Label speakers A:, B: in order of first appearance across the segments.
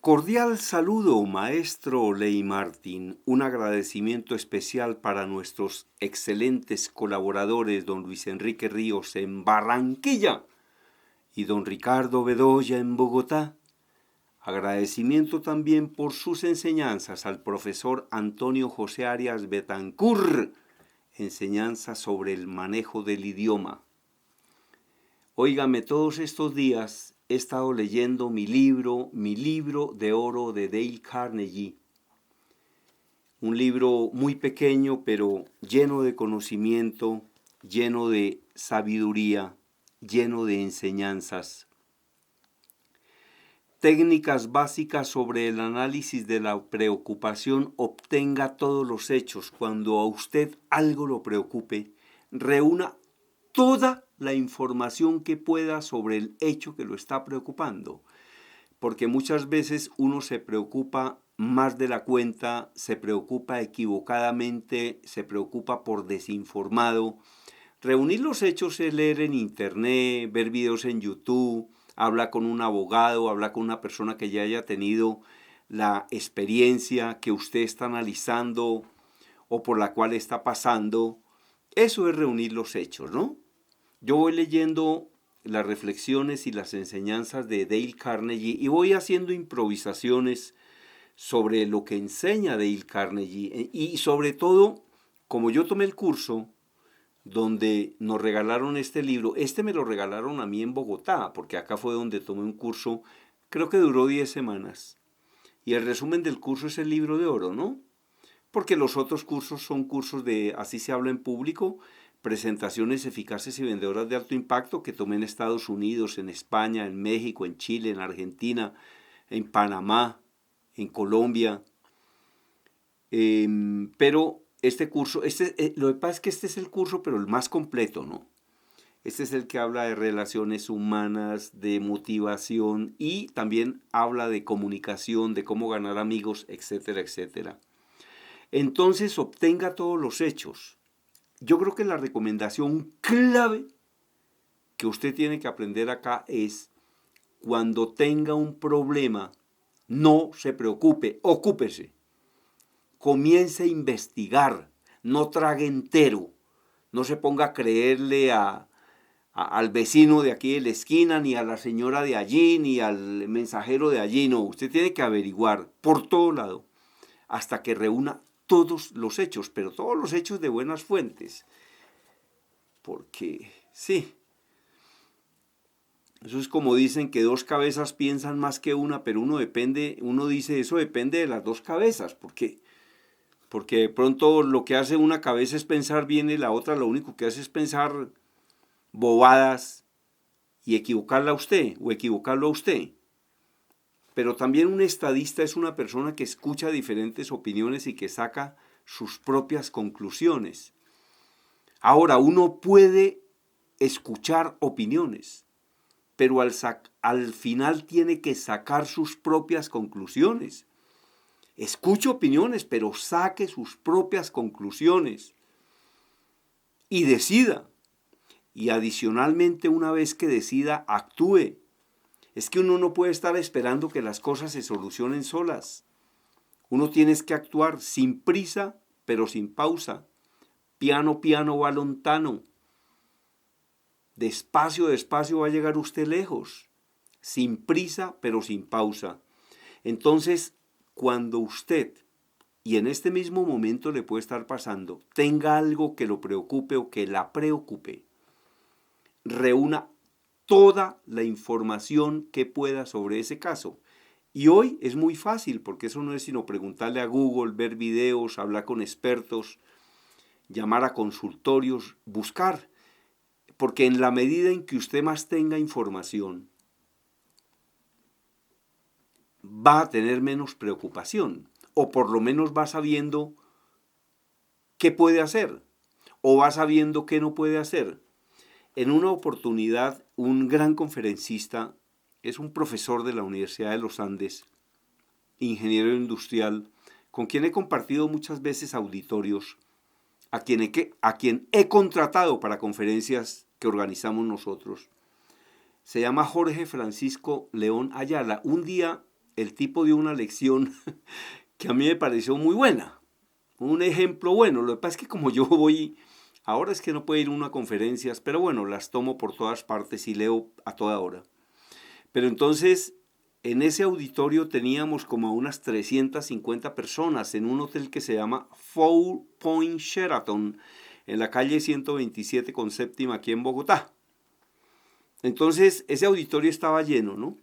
A: Cordial saludo, maestro Ley Martín. Un agradecimiento especial para nuestros excelentes colaboradores, don Luis Enrique Ríos en Barranquilla y don Ricardo Bedoya en Bogotá. Agradecimiento también por sus enseñanzas al profesor Antonio José Arias Betancur, enseñanzas sobre el manejo del idioma. Óigame, todos estos días he estado leyendo mi libro de oro de Dale Carnegie. Un libro muy pequeño, pero lleno de conocimiento, lleno de sabiduría, lleno de enseñanzas. Técnicas básicas sobre el análisis de la preocupación. Obtenga todos los hechos. Cuando a usted algo lo preocupe, reúna toda la información que pueda sobre el hecho que lo está preocupando. Porque muchas veces uno se preocupa más de la cuenta, se preocupa equivocadamente, se preocupa por desinformado. Reunir los hechos es leer en internet, ver videos en YouTube, hablar con un abogado, hablar con una persona que ya haya tenido la experiencia que usted está analizando o por la cual está pasando. Eso es reunir los hechos, ¿no? Yo voy leyendo las reflexiones y las enseñanzas de Dale Carnegie y voy haciendo improvisaciones sobre lo que enseña Dale Carnegie y sobre todo, como yo tomé el curso donde nos regalaron este libro, me lo regalaron a mí en Bogotá, porque acá fue donde tomé un curso, creo que duró 10 semanas. Y el resumen del curso es el libro de oro, ¿no? Porque los otros cursos son cursos de Así se habla en público, presentaciones eficaces y vendedoras de alto impacto que tomé en Estados Unidos, en España, en México, en Chile, en Argentina, en Panamá, en Colombia. Pero este curso, lo que pasa es que este es el curso, pero el más completo, ¿no? Este es el que habla de relaciones humanas, de motivación y también habla de comunicación, de cómo ganar amigos, etcétera, etcétera. Entonces obtenga todos los hechos. Yo creo que la recomendación clave que usted tiene que aprender acá es: cuando tenga un problema, no se preocupe, ocúpese. Comience a investigar, no trague entero. No se ponga a creerle al vecino de aquí de la esquina, ni a la señora de allí, ni al mensajero de allí. No, usted tiene que averiguar por todo lado hasta que reúna todos los hechos, pero todos los hechos de buenas fuentes. Porque, sí, eso es como dicen que dos cabezas piensan más que una, pero uno dice eso depende de las dos cabezas, porque de pronto lo que hace una cabeza es pensar bien y la otra lo único que hace es pensar bobadas y equivocarla a usted o equivocarlo a usted. Pero también un estadista es una persona que escucha diferentes opiniones y que saca sus propias conclusiones. Ahora, uno puede escuchar opiniones, pero al final tiene que sacar sus propias conclusiones. Escuche opiniones, pero saque sus propias conclusiones y decida. Y adicionalmente, una vez que decida, actúe. Es que uno no puede estar esperando que las cosas se solucionen solas. Uno tiene que actuar sin prisa, pero sin pausa. Piano, piano va lontano. Despacio, despacio va a llegar usted lejos. Sin prisa, pero sin pausa. Entonces, cuando usted, y en este mismo momento le puede estar pasando, tenga algo que lo preocupe o que la preocupe, reúna toda la información que pueda sobre ese caso. Y hoy es muy fácil, porque eso no es sino preguntarle a Google, ver videos, hablar con expertos, llamar a consultorios, buscar. Porque en la medida en que usted más tenga información, va a tener menos preocupación, o por lo menos va sabiendo qué puede hacer, o va sabiendo qué no puede hacer. En una oportunidad, un gran conferencista, es un profesor de la Universidad de los Andes, ingeniero industrial, con quien he compartido muchas veces auditorios, a quien he contratado para conferencias que organizamos nosotros. Se llama Jorge Francisco León Ayala. Un día el tipo dio una lección que a mí me pareció muy buena. Un ejemplo bueno. Lo que pasa es que como yo voy, ahora es que no puedo ir a unas conferencias, pero bueno, las tomo por todas partes y leo a toda hora. Pero entonces, en ese auditorio teníamos como unas 350 personas en un hotel que se llama Four Point Sheraton, en la calle 127 con séptima aquí en Bogotá. Entonces, ese auditorio estaba lleno, ¿no?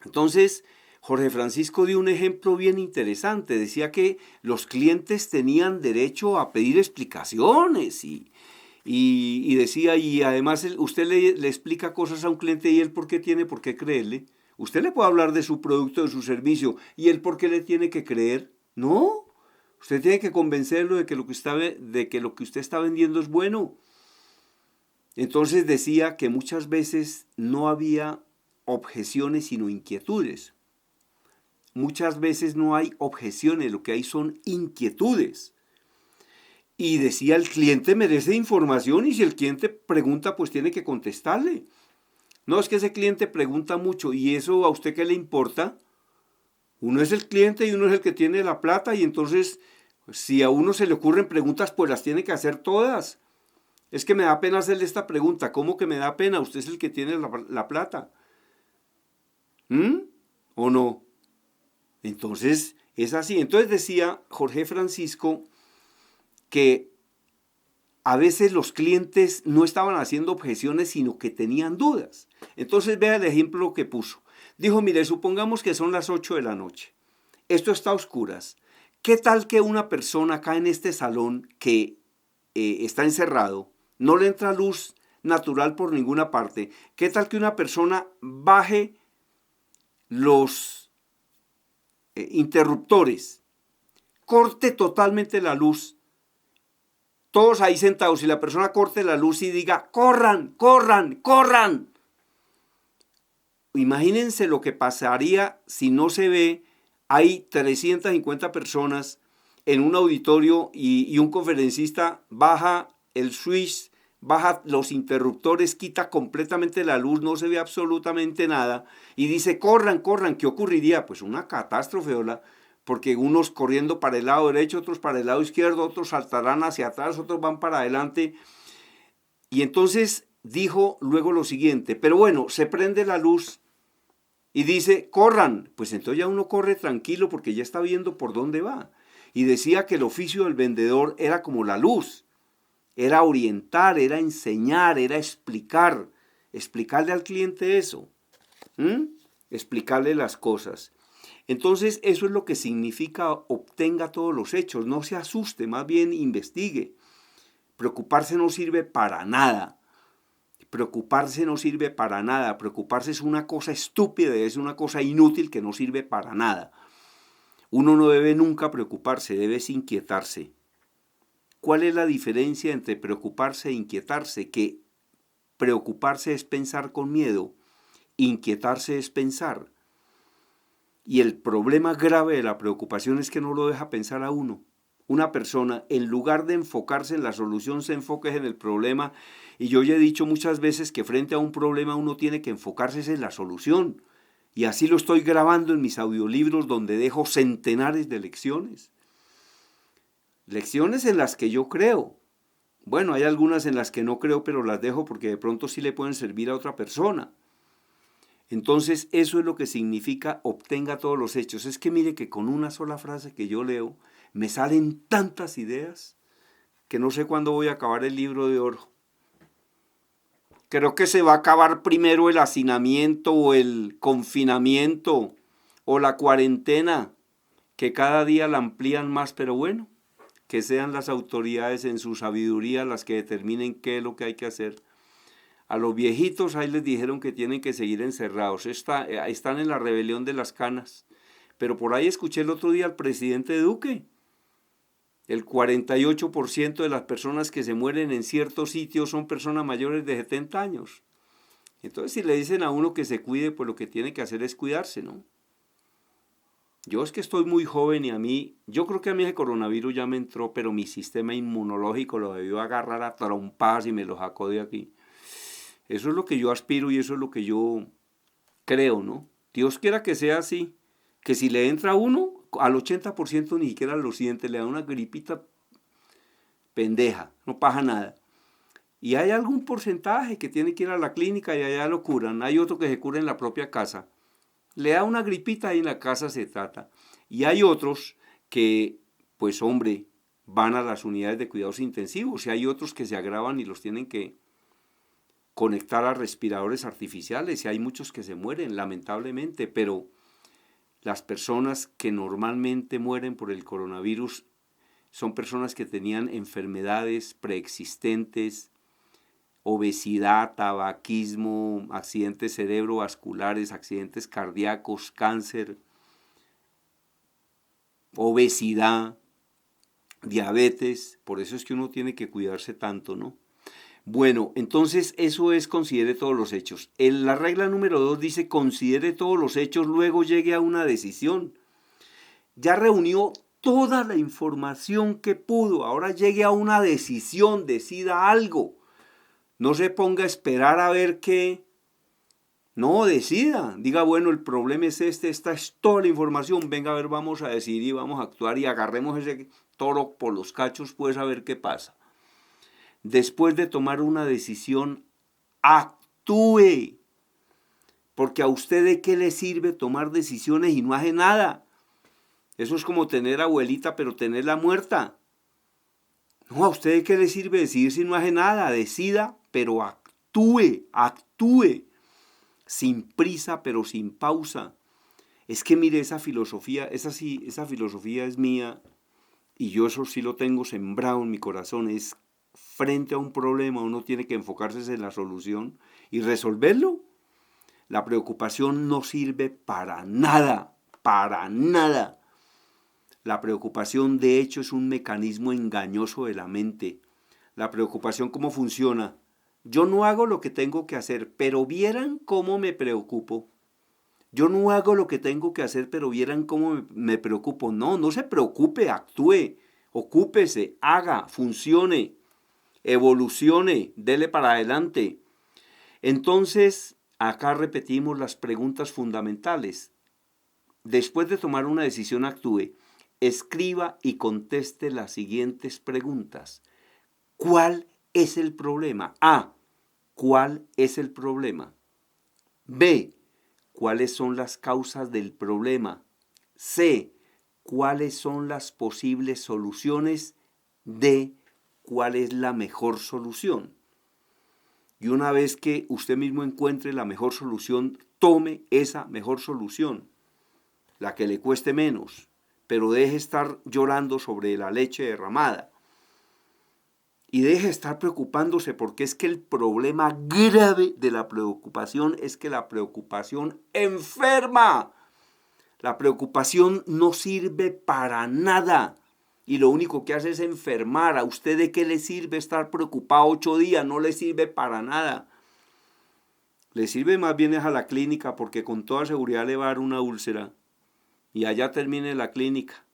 A: Entonces, Jorge Francisco dio un ejemplo bien interesante. Decía que los clientes tenían derecho a pedir explicaciones y decía, y además usted le explica cosas a un cliente y él por qué tiene por qué creerle. Usted le puede hablar de su producto, de su servicio, y él por qué le tiene que creer. No, usted tiene que convencerlo de que lo que usted está vendiendo es bueno. Entonces decía que muchas veces no había objeciones sino inquietudes. Muchas veces no hay objeciones, lo que hay son inquietudes. Y decía, el cliente merece información y si el cliente pregunta, pues tiene que contestarle. No, es que ese cliente pregunta mucho y eso a usted qué le importa. Uno es el cliente y uno es el que tiene la plata y entonces si a uno se le ocurren preguntas, pues las tiene que hacer todas. Es que me da pena hacerle esta pregunta. ¿Cómo que me da pena? Usted es el que tiene la plata. ¿O no? Entonces es así. Entonces decía Jorge Francisco que a veces los clientes no estaban haciendo objeciones, sino que tenían dudas. Entonces vea el ejemplo que puso. Dijo, mire, supongamos que son las 8 de la noche. Esto está a oscuras. ¿Qué tal que una persona acá en este salón que está encerrado, no le entra luz natural por ninguna parte? ¿Qué tal que una persona baje los interruptores, corte totalmente la luz? Todos ahí sentados y la persona corte la luz y diga, corran, corran, corran. Imagínense lo que pasaría si no se ve, hay 350 personas en un auditorio y un conferencista baja el switch, baja los interruptores, quita completamente la luz, no se ve absolutamente nada y dice, corran, corran, ¿qué ocurriría? Pues una catástrofe, ¿verdad? Porque unos corriendo para el lado derecho, otros para el lado izquierdo, otros saltarán hacia atrás, otros van para adelante. Y entonces dijo luego lo siguiente, pero bueno, se prende la luz y dice, corran. Pues entonces ya uno corre tranquilo porque ya está viendo por dónde va. Y decía que el oficio del vendedor era como la luz, era orientar, era enseñar, era explicar, explicarle al cliente eso, explicarle las cosas. Entonces eso es lo que significa obtenga todos los hechos, no se asuste, más bien investigue. Preocuparse no sirve para nada. Preocuparse no sirve para nada. Preocuparse es una cosa estúpida, es una cosa inútil que no sirve para nada. Uno no debe nunca preocuparse, debe inquietarse. ¿Cuál es la diferencia entre preocuparse e inquietarse? Que preocuparse es pensar con miedo, inquietarse es pensar. Y el problema grave de la preocupación es que no lo deja pensar a uno. Una persona, en lugar de enfocarse en la solución, se enfoca en el problema. Y yo ya he dicho muchas veces que frente a un problema uno tiene que enfocarse en la solución. Y así lo estoy grabando en mis audiolibros donde dejo centenares de lecciones. Lecciones en las que yo creo. Bueno, hay algunas en las que no creo, pero las dejo porque de pronto sí le pueden servir a otra persona. Entonces, eso es lo que significa obtenga todos los hechos. Es que mire que con una sola frase que yo leo, me salen tantas ideas que no sé cuándo voy a acabar el libro de oro. Creo que se va a acabar primero el hacinamiento o el confinamiento o la cuarentena, que cada día la amplían más, pero bueno, que sean las autoridades en su sabiduría las que determinen qué es lo que hay que hacer. A los viejitos ahí les dijeron que tienen que seguir encerrados, están en la rebelión de las canas. Pero por ahí escuché el otro día al presidente Duque. El 48% de las personas que se mueren en ciertos sitios son personas mayores de 70 años. Entonces si le dicen a uno que se cuide, pues lo que tiene que hacer es cuidarse, ¿no? Yo es que estoy muy joven y yo creo que a mí el coronavirus ya me entró, pero mi sistema inmunológico lo debió agarrar a trompadas y me lo sacó de aquí. Eso es lo que yo aspiro y eso es lo que yo creo, ¿no? Dios quiera que sea así, que si le entra a uno, al 80% ni siquiera lo siente, le da una gripita pendeja, no pasa nada. Y hay algún porcentaje que tiene que ir a la clínica y allá lo curan. Hay otro que se cura en la propia casa. Le da una gripita y en la casa se trata. Y hay otros que, pues hombre, van a las unidades de cuidados intensivos. Y hay otros que se agravan y los tienen que conectar a respiradores artificiales. Y hay muchos que se mueren, lamentablemente. Pero las personas que normalmente mueren por el coronavirus son personas que tenían enfermedades preexistentes, obesidad, tabaquismo, accidentes cerebrovasculares, accidentes cardíacos, cáncer, obesidad, diabetes. Por eso es que uno tiene que cuidarse tanto, ¿no? Bueno, entonces eso es considere todos los hechos. La regla número 2 dice considere todos los hechos, luego llegue a una decisión. Ya reunió toda la información que pudo, ahora llegue a una decisión, decida algo. No se ponga a esperar a ver qué. No, decida. Diga, bueno, el problema es esta es toda la información. Venga, a ver, vamos a decidir y vamos a actuar y agarremos ese toro por los cachos, pues a ver qué pasa. Después de tomar una decisión, actúe. Porque a usted de qué le sirve tomar decisiones y no hace nada. Eso es como tener abuelita, pero tenerla muerta. No, ¿a usted de qué le sirve decidir si no hace nada? Decida, pero actúe, actúe. Sin prisa, pero sin pausa. Es que mire, esa filosofía es mía y yo eso sí lo tengo sembrado en mi corazón. Es frente a un problema, uno tiene que enfocarse en la solución y resolverlo. La preocupación no sirve para nada, para nada. La preocupación, de hecho, es un mecanismo engañoso de la mente. La preocupación, ¿cómo funciona? Yo no hago lo que tengo que hacer, pero vieran cómo me preocupo. Yo no hago lo que tengo que hacer, pero vieran cómo me preocupo. No, no se preocupe, actúe, ocúpese, haga, funcione, evolucione, dele para adelante. Entonces, acá repetimos las preguntas fundamentales. Después de tomar una decisión, actúe. Escriba y conteste las siguientes preguntas. ¿Cuál es el problema? A. ¿Cuál es el problema? B. ¿Cuáles son las causas del problema? C. ¿Cuáles son las posibles soluciones? D. ¿Cuál es la mejor solución? Y una vez que usted mismo encuentre la mejor solución, tome esa mejor solución, la que le cueste menos, pero deje estar llorando sobre la leche derramada. Y deje de estar preocupándose, porque es que el problema grave de la preocupación es que la preocupación enferma. La preocupación no sirve para nada y lo único que hace es enfermar. ¿A usted de qué le sirve estar preocupado 8 días? No le sirve para nada. Le sirve más bien es a la clínica, porque con toda seguridad le va a dar una úlcera y allá termine la clínica.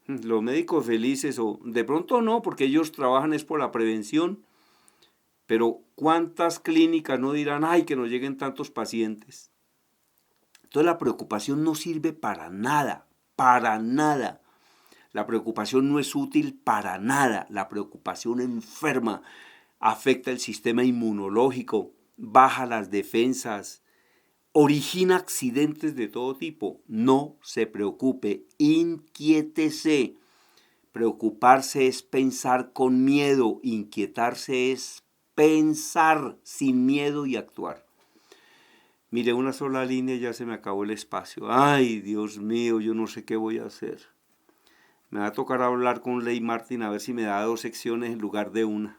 A: Los médicos felices, o de pronto no, porque ellos trabajan es por la prevención, pero ¿cuántas clínicas no dirán, ay, que nos lleguen tantos pacientes? Entonces la preocupación no sirve para nada, para nada. La preocupación no es útil para nada. La preocupación enferma, afecta el sistema inmunológico, baja las defensas, origina accidentes de todo tipo. No se preocupe, inquiétese. Preocuparse es pensar con miedo, inquietarse es pensar sin miedo y actuar. Mire, una sola línea y ya se me acabó el espacio. Ay, Dios mío, yo no sé qué voy a hacer. Me va a tocar hablar con Ley Martin a ver si me da 2 secciones en lugar de una.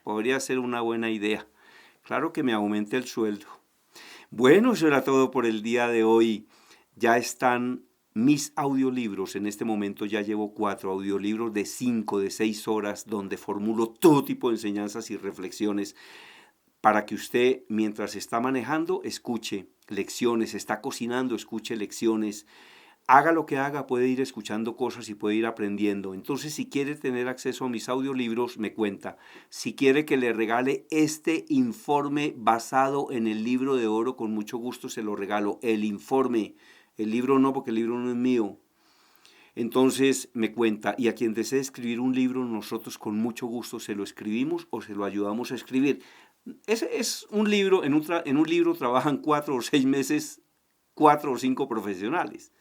A: Podría ser una buena idea. Claro que me aumente el sueldo. Bueno, eso era todo por el día de hoy. Ya están mis audiolibros. En este momento ya llevo 4 audiolibros de 5, de 6 horas, donde formulo todo tipo de enseñanzas y reflexiones para que usted, mientras está manejando, escuche lecciones, está cocinando, escuche lecciones, haga lo que haga, puede ir escuchando cosas y puede ir aprendiendo. Entonces, si quiere tener acceso a mis audiolibros, me cuenta. Si quiere que le regale este informe basado en el libro de oro, con mucho gusto se lo regalo. El informe, el libro no, porque el libro no es mío. Entonces me cuenta, y a quien desee escribir un libro, nosotros con mucho gusto se lo escribimos o se lo ayudamos a escribir. Ese es un libro, en un libro trabajan 4 o 6 meses, 4 o 5 profesionales.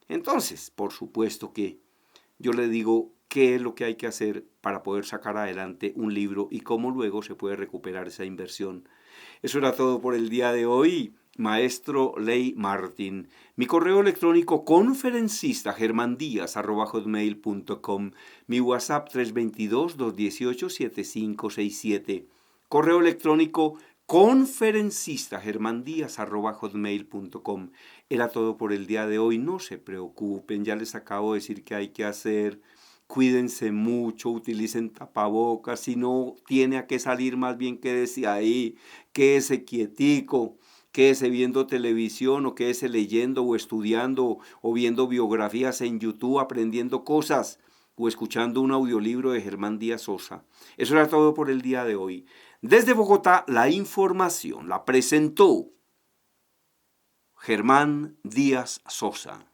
A: Entonces, por supuesto que yo le digo qué es lo que hay que hacer para poder sacar adelante un libro y cómo luego se puede recuperar esa inversión. Eso era todo por el día de hoy, maestro Ley Martín. Mi correo electrónico conferencista@hotmail.com. Mi WhatsApp 322-218-7567. Correo electrónico conferencista@hotmail.com. Era todo por el día de hoy. No se preocupen, ya les acabo de decir qué hay que hacer. Cuídense mucho, utilicen tapabocas. Si no tiene a qué salir, más bien quédese ahí, quédese quietico, quédese viendo televisión o quédese leyendo o estudiando o viendo biografías en YouTube, aprendiendo cosas o escuchando un audiolibro de Germán Díaz Sosa. Eso era todo por el día de hoy. Desde Bogotá, la información la presentó Germán Díaz Sosa.